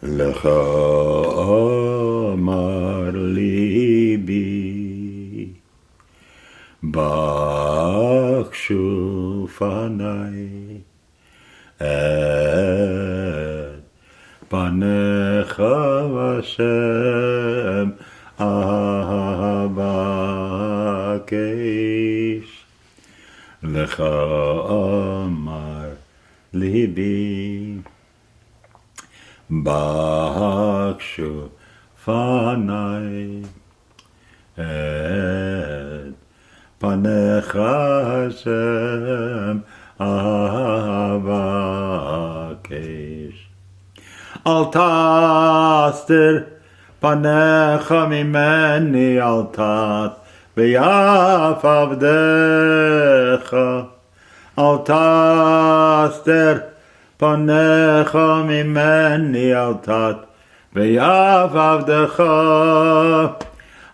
Lecha amar libi, bakshu fanai, et panecha Hashem avakesh. Lecha amar libi, bakshu fanai, et panecha Hashem avakesh. Al tastir panecha mimeni, al tat b'yaf avdecha. Al tastir panecha mimeni, al tat b'yaf avdecha.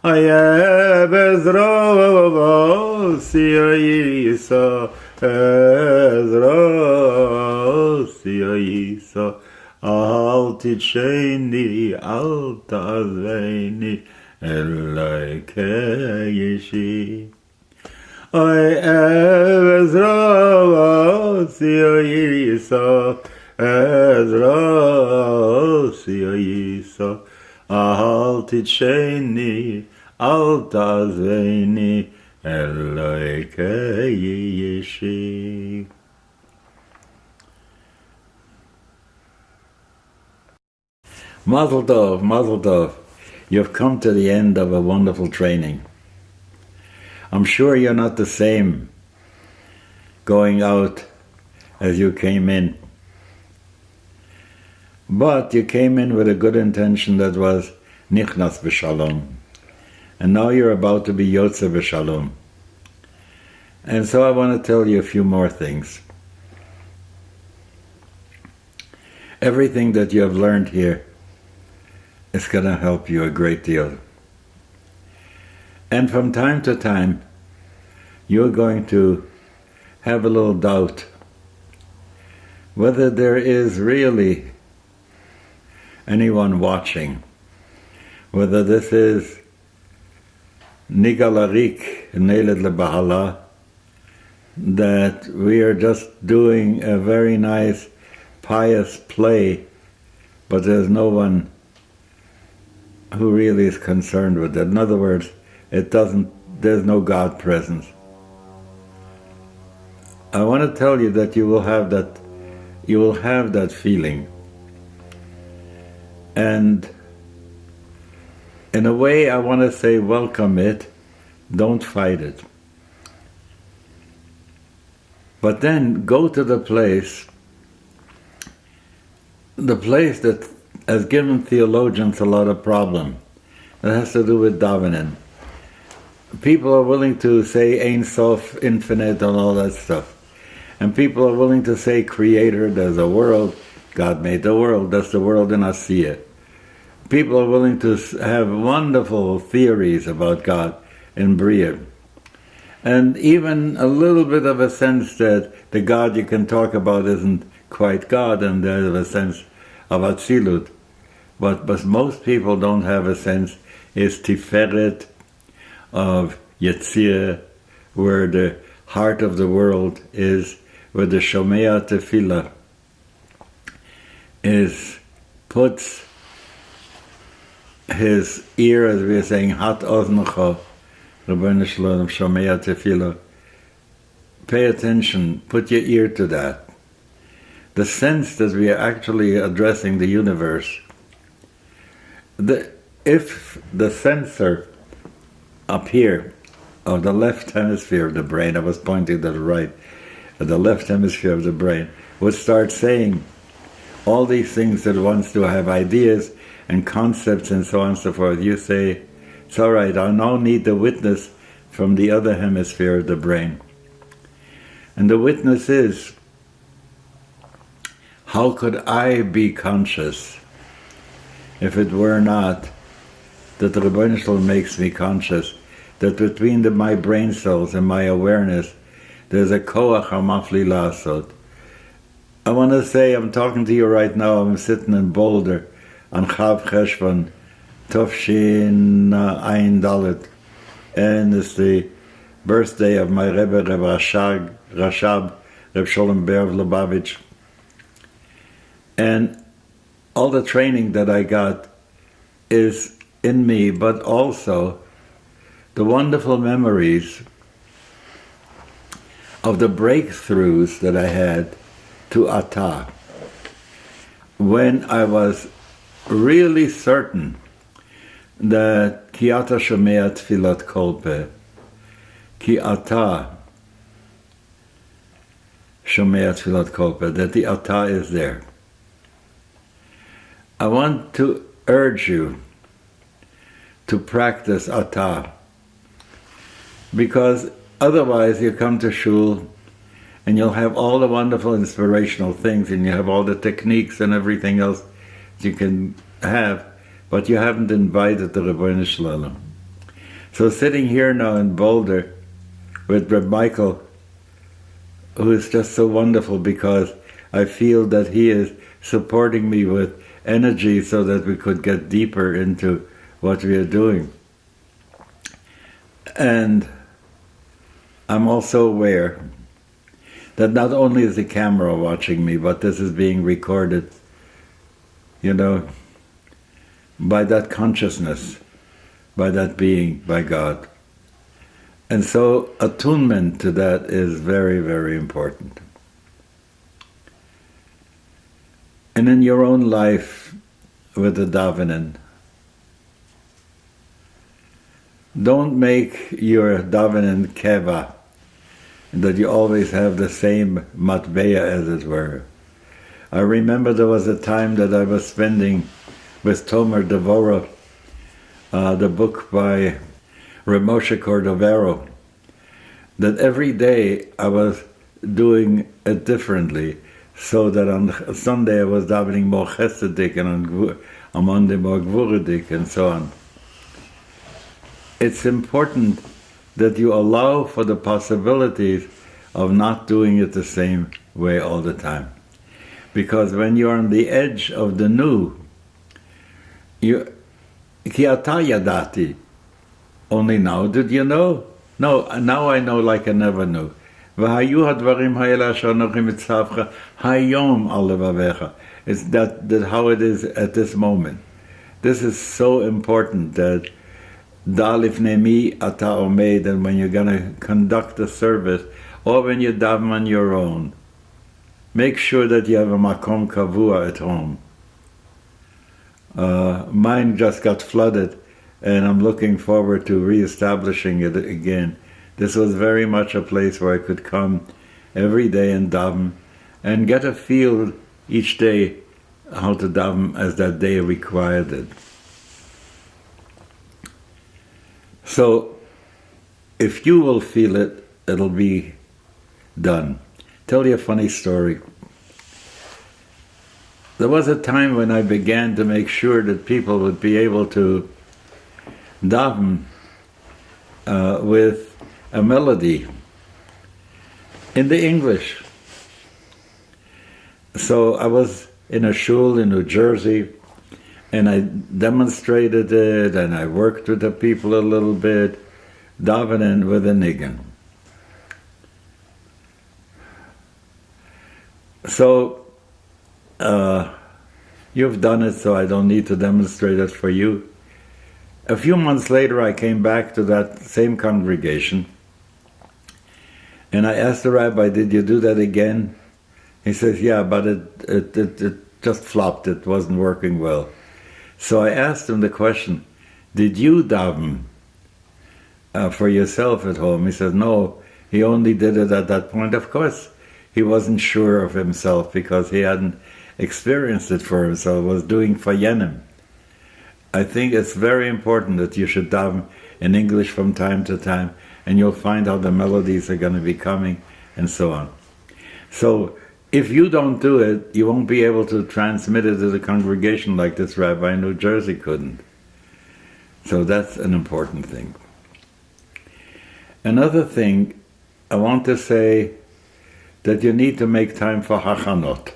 Aye bezro siyoyisa, ezro siyoyisa. Al titsheni, al tazveni, elai keyeshi. Oy ezra siyoyisa, ezra siyoyisa. Al titsheni, al tazveni, elai keyeshi. Mazel tov, mazel tov. You've come to the end of a wonderful training. I'm sure you're not the same going out as you came in. But you came in with a good intention that was nichnas b'shalom. And now you're about to be yotze b'shalom. And so I want to tell you a few more things. Everything that you have learned here is going to help you a great deal. And from time to time, you're going to have a little doubt whether there is really anyone watching, whether this is nigalarik neiled lebahala, that we are just doing a very nice pious play, but there's no one who really is concerned with it. In other words, there's no God presence. I want to tell you that you will have that feeling. And in a way, I want to say welcome it, don't fight it. But then go to the place that has given theologians a lot of problem. That has to do with Davenen. People are willing to say Ein Sof, infinite, and all that stuff. And people are willing to say Creator, there's a world, God made the world, that's the world in Asiya. People are willing to have wonderful theories about God in Bria. And even a little bit of a sense that the God you can talk about isn't quite God, and there's a sense of Atzilut. But most people don't have a sense is Tiferet of Yetzirah, where the heart of the world is, where the Shomea Tefillah puts his ear, as we are saying, Hat Oznecha, Rabbeinu Shalom, Shomea Tefillah. Pay attention, put your ear to that. The sense that we are actually addressing the universe. If the sensor up here of the left hemisphere of the brain, I was pointing to the right, the left hemisphere of the brain, would start saying all these things that wants to have ideas and concepts and so on and so forth, you say, it's all right, I now need the witness from the other hemisphere of the brain. And the witness is, how could I be conscious if it were not that the Rabbeinu Shalom makes me conscious, that between my brain cells and my awareness, there's a koach hamafli la'asot. I want to say, I'm talking to you right now, I'm sitting in Boulder, on Chav Cheshvan Tovshin Ein Dalet, and it's the birthday of my Rebbe, Reb Rashab, Reb Sholem Ber of Lubavitch. And all the training that I got is in me, but also the wonderful memories of the breakthroughs that I had to Attah, when I was really certain that Ki Attah Shomea Tfilat Kol Peh, Ki Attah Shomea Tfilat Kol Peh, that the Attah is there. I want to urge you to practice Attah, because otherwise you come to shul and you'll have all the wonderful inspirational things and you have all the techniques and everything else you can have, but you haven't invited the Ribono Shel Olam. So sitting here now in Boulder with Reb Michael, who is just so wonderful, because I feel that he is supporting me with energy so that we could get deeper into what we are doing. And I'm also aware that not only is the camera watching me, but this is being recorded, by that consciousness, by that being, by God. And so attunement to that is very, very important. And in your own life with the Davenen, don't make your Davenen keva, that you always have the same matbeya, as it were. I remember there was a time that I was spending with Tomer Devora, the book by Ramosha Cordovero, that every day I was doing it differently, so that on Sunday I was davening more chesedik, and on Monday more gvuredik, and so on. It's important that you allow for the possibilities of not doing it the same way all the time. Because when you're on the edge of the new, Ki Attah Yadati, only now did you know? No, now I know like I never knew. V'hayu hadvarim ha'ela asher anochi mitzavcha hayom al levavecha. It's that how it is at this moment. This is so important, that Da lifnei mi ata omed, and when you're going to conduct a service, or when you daven on your own, make sure that you have a makom kavua at home. Mine just got flooded, and I'm looking forward to reestablishing it again. This was very much a place where I could come every day and daven, and get a feel each day how to daven as that day required it. So, if you will feel it, it'll be done. Tell you a funny story. There was a time when I began to make sure that people would be able to daven with a melody in the English. So I was in a shul in New Jersey, and I demonstrated it, and I worked with the people a little bit, davening with a niggun. So, you've done it, so I don't need to demonstrate it for you. A few months later, I came back to that same congregation, and I asked the rabbi, did you do that again? He says, yeah, but it just flopped, it wasn't working well. So I asked him the question, did you daven for yourself at home? He said, no, he only did it at that point. Of course, he wasn't sure of himself because he hadn't experienced it for himself, was doing for Yenim. I think it's very important that you should daven in English from time to time, and you'll find how the melodies are going to be coming, and so on. So, if you don't do it, you won't be able to transmit it to the congregation like this rabbi in New Jersey couldn't. So that's an important thing. Another thing, I want to say that you need to make time for hachanot.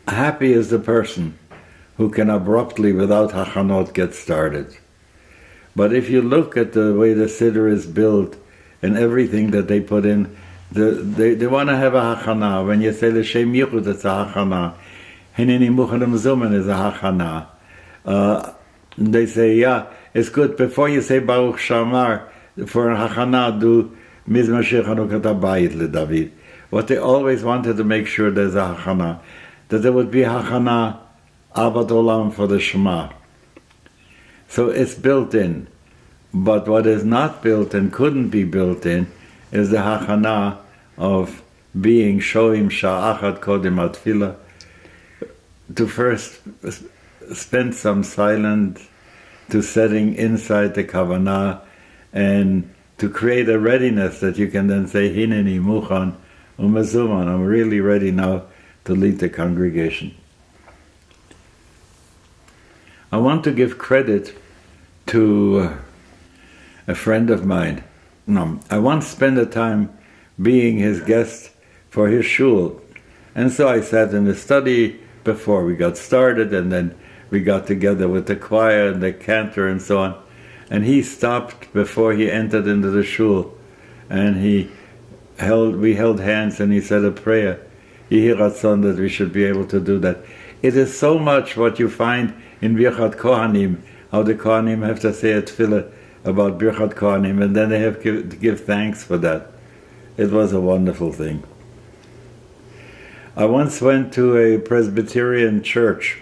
happy is the person who can abruptly, without hachanot, get started. But if you look at the way the Siddur is built and everything that they put in, they want to have a hachana. When you say l'shem yichud, it's a hachana. Hineni muchanim zumen is a hachana. They say, yeah, it's good. Before you say Baruch Shamar, for a hachana, do Mizmor Shir Chanukat HaBayit LeDavid. What they always wanted to make sure there's a hachana, that there would be hachana Avad Olam for the Shema. So it's built in. But what is not built and couldn't be built in is the hachana of being shoim sha'achad kodim atfila, to first spend some silence, to setting inside the kavanah, and to create a readiness that you can then say, Hineni muchan umezuman, I'm really ready now to lead the congregation. I want to give credit to a friend of mine. No, I once spent a time being his guest for his shul. And so I sat in the study before we got started, and then we got together with the choir and the cantor and so on. And he stopped before he entered into the shul, and we held hands, and he said a prayer. Yehi Ratzon, that we should be able to do that. It is so much what you find in Birchat Kohanim, how the Kohanim have to say a tefillah about Birchat Kohanim, and then they have to give thanks for that. It was a wonderful thing. I once went to a Presbyterian church.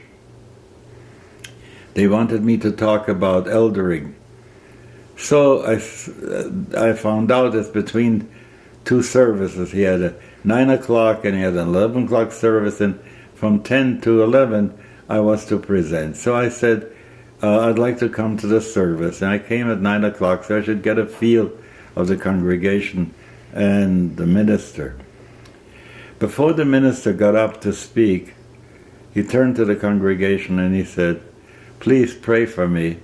They wanted me to talk about eldering. So I found out it's between two services. He had a 9 o'clock and he had an 11 o'clock service, and from 10 to 11 I was to present. So I said, I'd like to come to the service. And I came at 9 o'clock so I should get a feel of the congregation and the minister. Before the minister got up to speak, he turned to the congregation and he said, please pray for me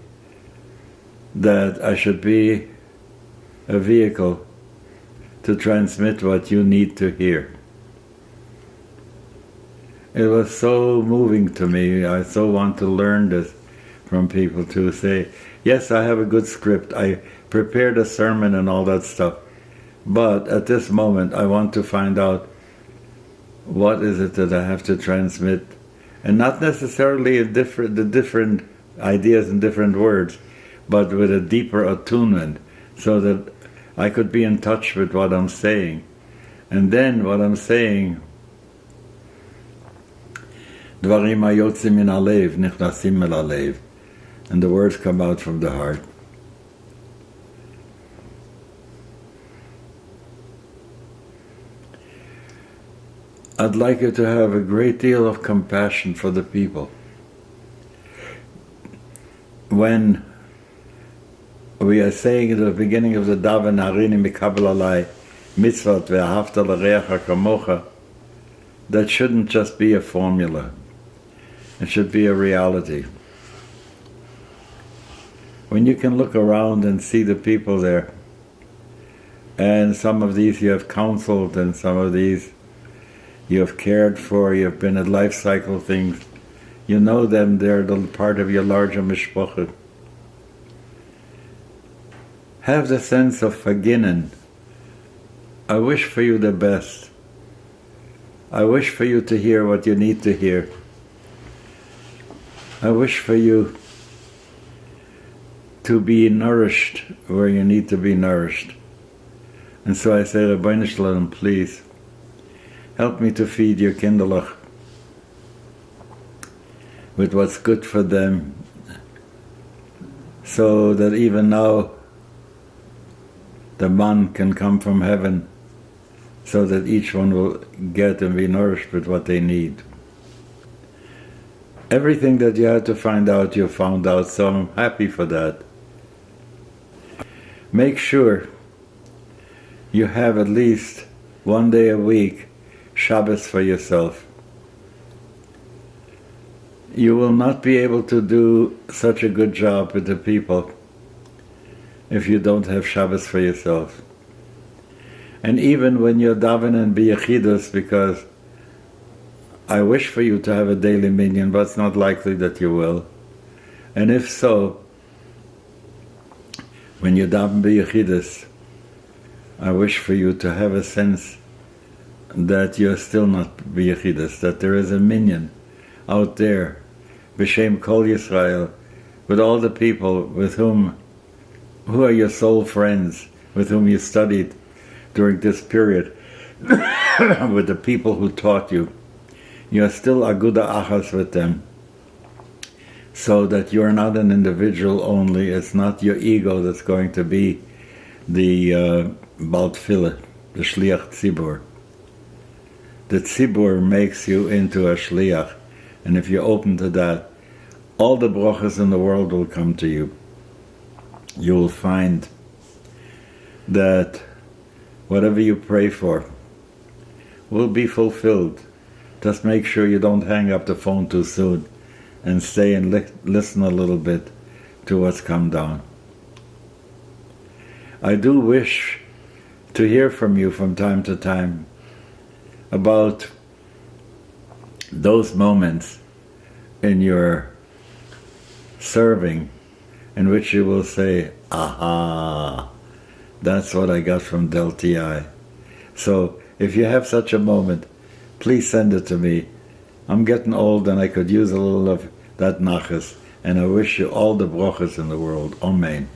that I should be a vehicle to transmit what you need to hear. It was so moving to me. I so want to learn this from people, to say, yes, I have a good script, I prepared a sermon and all that stuff, but at this moment I want to find out what is it that I have to transmit, and not necessarily the different ideas and different words, but with a deeper attunement, so that I could be in touch with what I'm saying. And then what I'm saying, Dvarim hayotzim min halev nichnasim el halev, and the words come out from the heart. I'd like you to have a great deal of compassion for the people. When we are saying at the beginning of the Daven, Harini mikabel alai mitzvot ve'ahavta l'reacha kamocha, that shouldn't just be a formula. It should be a reality. When you can look around and see the people there, and some of these you have counseled, and some of these you have cared for, you have been at life cycle things, you know them, they're the part of your larger mishpacha. Have the sense of verginnen. I wish for you the best. I wish for you to hear what you need to hear. I wish for you to be nourished where you need to be nourished. And so I say, Rabbeinu Shalom, please, help me to feed your kinderlach with what's good for them, so that even now the man can come from heaven, so that each one will get and be nourished with what they need. Everything that you had to find out, you found out, so I'm happy for that. Make sure you have at least one day a week Shabbos for yourself. You will not be able to do such a good job with the people if you don't have Shabbos for yourself. And even when you're davening b'yechidus, because I wish for you to have a daily minyan, but it's not likely that you will. And if so, when you daven b'yechidus, I wish for you to have a sense that you're still not b'yechidus, that there is a minyan out there, b'shem kol Yisrael, with all the people who are your soul friends, with whom you studied during this period, with the people who taught you. You are still aguda achas with them, so that you are not an individual only. It's not your ego that's going to be the Bal Tfilah, the Shliach Tzibur. The Tzibur makes you into a Shliach, and if you're open to that, all the brachas in the world will come to you. You will find that whatever you pray for will be fulfilled. Just make sure you don't hang up the phone too soon and stay and listen a little bit to what's come down. I do wish to hear from you from time to time about those moments in your serving in which you will say, aha, that's what I got from Del TI. So if you have such a moment, please send it to me. I'm getting old and I could use a little of that nachas, and I wish you all the brachas in the world. Amen.